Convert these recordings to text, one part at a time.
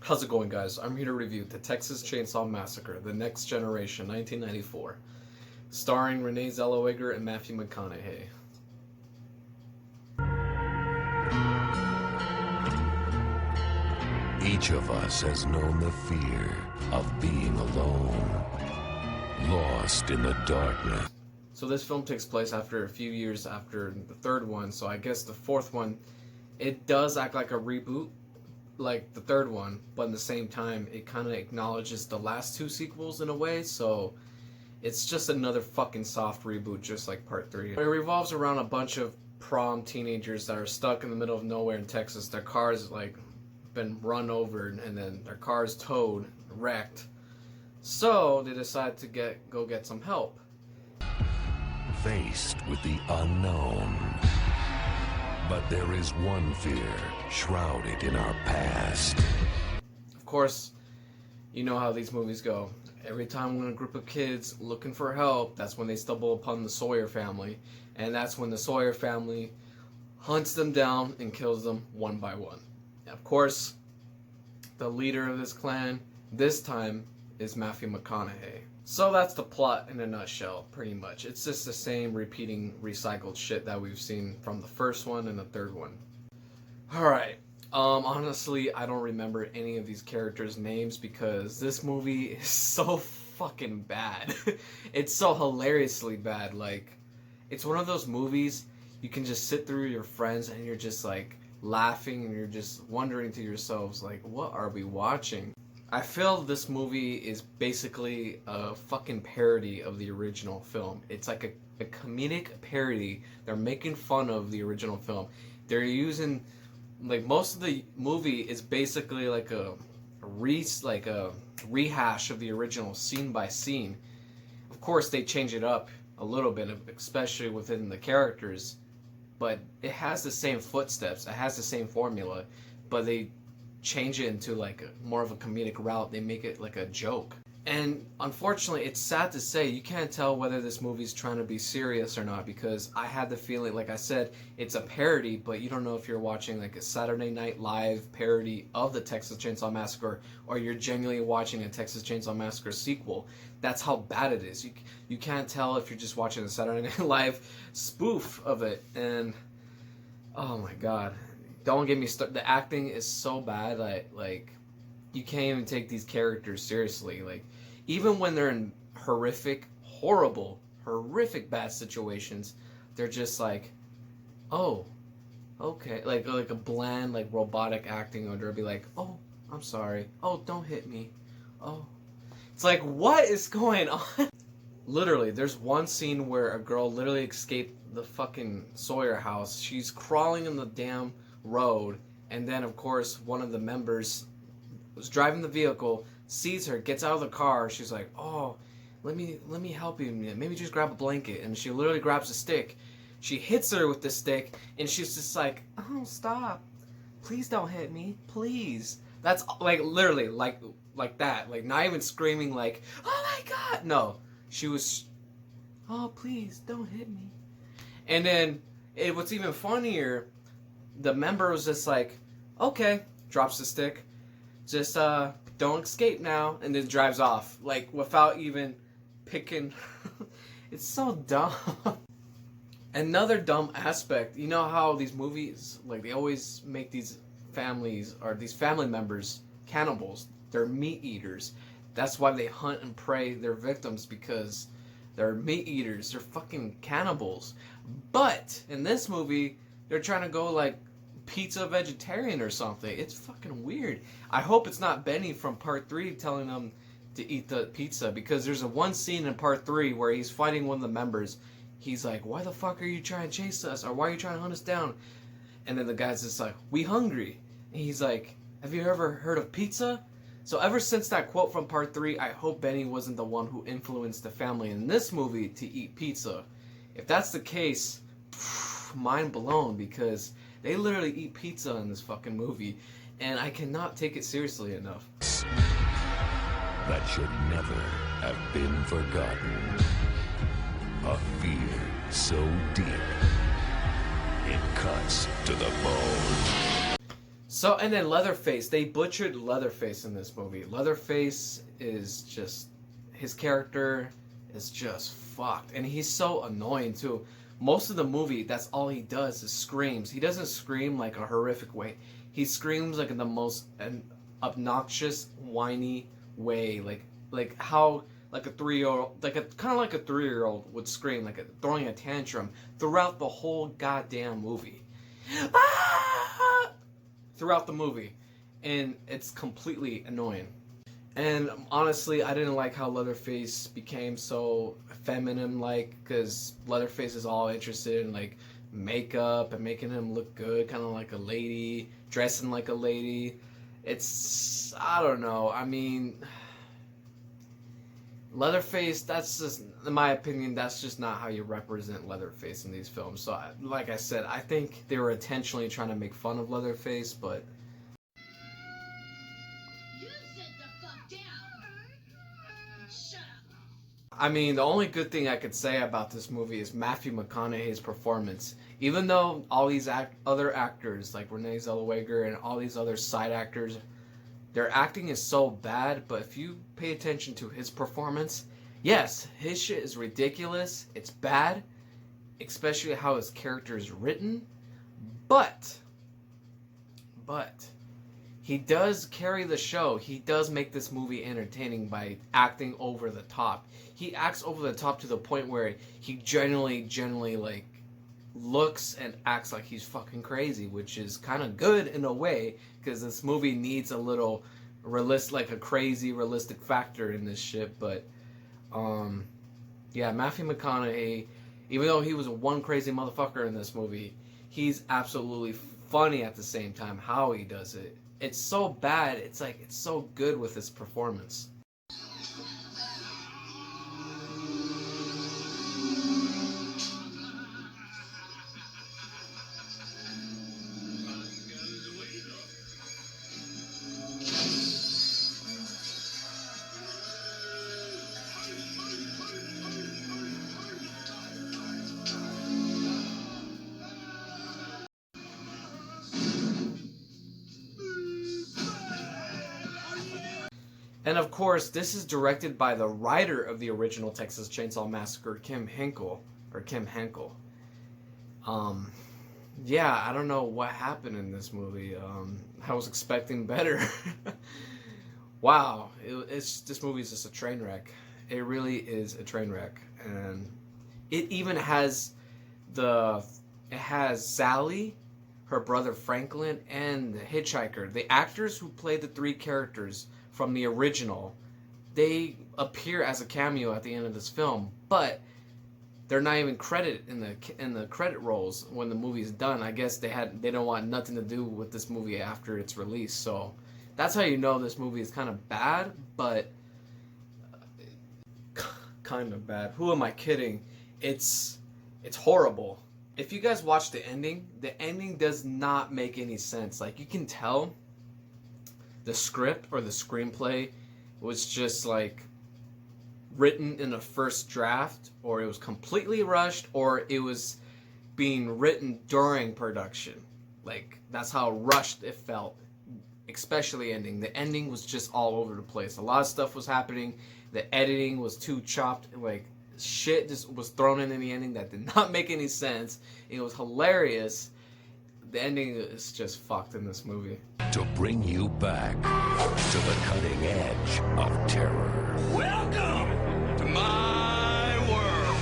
How's it going, guys? I'm here to review The Texas Chainsaw Massacre, The Next Generation, 1994, starring Renee Zellweger and Matthew McConaughey. Each of us has known the fear of being alone, lost in the darkness. So this film takes place after a few years after the third one, so I guess the fourth one, it does act like a reboot, like the third one, but at the same time, it kind of acknowledges the last two sequels in a way, so it's just another fucking soft reboot, just like part 3. It revolves around a bunch of prom teenagers that are stuck in the middle of nowhere in Texas. Their cars, like, been run over, and then their car's towed, wrecked. So they decide to go get some help. Faced with the unknown. But there is one fear shrouded in our past. Of course, you know how these movies go. Every time when a group of kids looking for help, that's when they stumble upon the Sawyer family. And that's when the Sawyer family hunts them down and kills them one by one. Of course, the leader of this clan, this time, is Matthew McConaughey. So that's the plot in a nutshell, pretty much. It's just the same repeating, recycled shit that we've seen from the first one and the third one. Alright, honestly, I don't remember any of these characters' names because this movie is so fucking bad. It's so hilariously bad. Like, it's one of those movies you can just sit through with your friends and you're just like laughing and you're just wondering to yourselves, like, what are we watching? I feel this movie is basically a fucking parody of the original film. It's like a comedic parody. They're making fun of the original film. They're using, like, most of the movie is basically like a rehash of the original scene by scene. Of course, they change it up a little bit, especially within the characters, but it has the same footsteps. It has the same formula, but they change it into like more of a comedic route. They make it like a joke. And unfortunately, it's sad to say, you can't tell whether this movie's trying to be serious or not, because I had the feeling, like I said, it's a parody, but you don't know if you're watching like a Saturday Night Live parody of the Texas Chainsaw Massacre or you're genuinely watching a Texas Chainsaw Massacre sequel. That's how bad it is. You can't tell if you're just watching a Saturday Night Live spoof of it. And oh my god, don't get me started. The acting is so bad that, like, you can't even take these characters seriously. Like, even when they're in horrific bad situations, they're just like, oh, okay. Like a bland, like, robotic acting, or they'll be like, oh, I'm sorry. Oh, don't hit me. Oh. It's like, what is going on? Literally, there's one scene where a girl literally escaped the fucking Sawyer house. She's crawling in the damn road, and then of course one of the members was driving the vehicle, sees her, gets out of the car. She's like, oh, let me help you, maybe just grab a blanket. And she literally grabs a stick, she hits her with the stick, and she's just like, oh, stop, please don't hit me, please. That's like literally like that, like not even screaming like, oh my god, no, she was, oh, please don't hit me. And then what's even funnier, the member was just like, okay, drops the stick, just don't escape now, and then drives off, like, without even picking. It's so dumb. Another dumb aspect, you know how these movies, like, they always make these families, or these family members, cannibals. They're meat eaters. That's why they hunt and prey their victims, because they're meat eaters. They're fucking cannibals. But in this movie, they're trying to go like pizza vegetarian or something. It's fucking weird. I hope it's not Benny from part 3 telling them to eat the pizza, because there's a one scene in part 3 where he's fighting one of the members. He's like, why the fuck are you trying to chase us, or why are you trying to hunt us down? And then the guy's just like, we hungry. And he's like, have you ever heard of pizza? So ever since that quote from part 3, I hope Benny wasn't the one who influenced the family in this movie to eat pizza. If that's the case, mind blown, because they literally eat pizza in this fucking movie, and I cannot take it seriously enough. That should never have been forgotten. A fear so deep, it cuts to the bone. So, and then Leatherface, they butchered Leatherface in this movie. Leatherface is just, his character is just fucked. And he's so annoying too. Most of the movie, that's all he does is screams. He doesn't scream like a horrific way. He screams like in the most obnoxious, whiny way. Like how, like a 3-year-old, kind of like a 3-year-old would scream, like throwing a tantrum throughout the whole goddamn movie. Ah! Throughout the movie, and it's completely annoying. And honestly, I didn't like how Leatherface became so feminine, like, because Leatherface is all interested in like makeup and making him look good, kind of like a lady, dressing like a lady. It's, I don't know. I mean, Leatherface, that's just, in my opinion, that's just not how you represent Leatherface in these films. So, like I said, I think they were intentionally trying to make fun of Leatherface, but... You sit the fuck down. Shut up. I mean, the only good thing I could say about this movie is Matthew McConaughey's performance. Even though all these other actors, like Renee Zellweger and all these other side actors, their acting is so bad, but if you pay attention to his performance, yes, his shit is ridiculous. It's bad, especially how his character is written. But he does carry the show. He does make this movie entertaining by acting over the top. He acts over the top to the point where he generally like looks and acts like he's fucking crazy, which is kind of good in a way, because this movie needs a little like a crazy realistic factor in this shit. But yeah, Matthew McConaughey, even though he was one crazy motherfucker in this movie, he's absolutely funny at the same time. How he does it, it's so bad, it's like it's so good with his performance. And of course, this is directed by the writer of the original Texas Chainsaw Massacre, Kim Henkel. Yeah, I don't know what happened in this movie. I was expecting better. Wow, this movie is just a train wreck. It really is a train wreck, and it even has Sally, her brother Franklin, and the hitchhiker. The actors who played the three characters from the original, they appear as a cameo at the end of this film, but they're not even credited in the credit rolls when the movie's done. I guess they don't want nothing to do with this movie after its release. So that's how you know this movie is kind of bad, but kind of bad. Who am I kidding? It's horrible. If you guys watch the ending does not make any sense. Like, you can tell the script or the screenplay was just like written in a first draft, or it was completely rushed, or it was being written during production. Like, that's how rushed it felt, especially ending. The ending was just all over the place. A lot of stuff was happening. The editing was too chopped. Like, shit just was thrown in the ending that did not make any sense. It was hilarious. The ending is just fucked in this movie. To bring you back to the cutting edge of terror. Welcome to my world.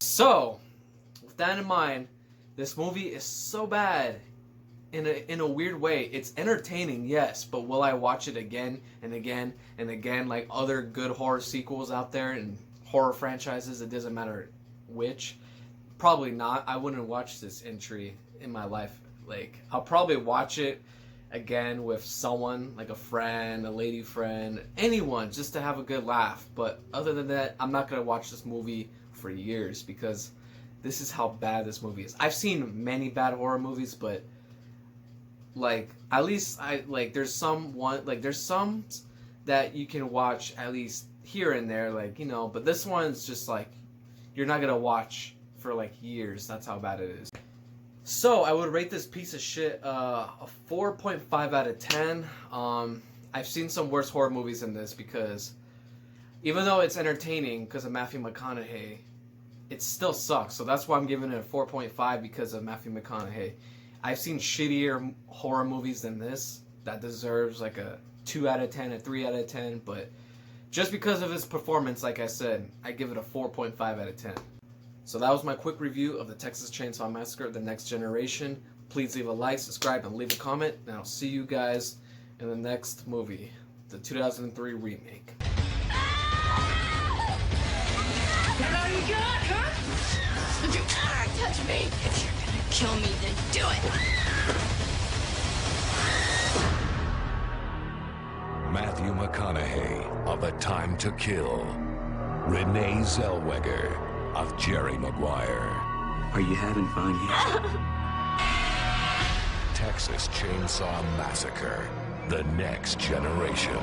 So, with that in mind, this movie is so bad in a weird way. It's entertaining, yes, but will I watch it again and again and again like other good horror sequels out there and horror franchises? It doesn't matter which. Probably not. I wouldn't watch this entry in my life. Like, I'll probably watch it again with someone, like a friend, a lady friend, anyone, just to have a good laugh. But other than that, I'm not going to watch this movie for years, because this is how bad this movie is. I've seen many bad horror movies, but like, at least there's some that you can watch at least here and there, like, you know, but this one's just like, you're not going to watch for like years. That's how bad it is. So I would rate this piece of shit a 4.5 out of 10. I've seen some worse horror movies than this because even though it's entertaining because of Matthew McConaughey, it still sucks. So that's why I'm giving it a 4.5 because of Matthew McConaughey. I've seen shittier horror movies than this that deserves like a 2 out of 10, a 3 out of 10, but just because of his performance, like I said, I give it a 4.5 out of 10. So that was my quick review of the Texas Chainsaw Massacre, The Next Generation. Please leave a like, subscribe, and leave a comment, and I'll see you guys in the next movie, the 2003 remake. That all you got, huh? If you dare touch me, if you're gonna kill me, then do it. Matthew McConaughey of A Time to Kill. Renee Zellweger of Jerry Maguire. Are you having fun yet? Texas Chainsaw Massacre, The Next Generation.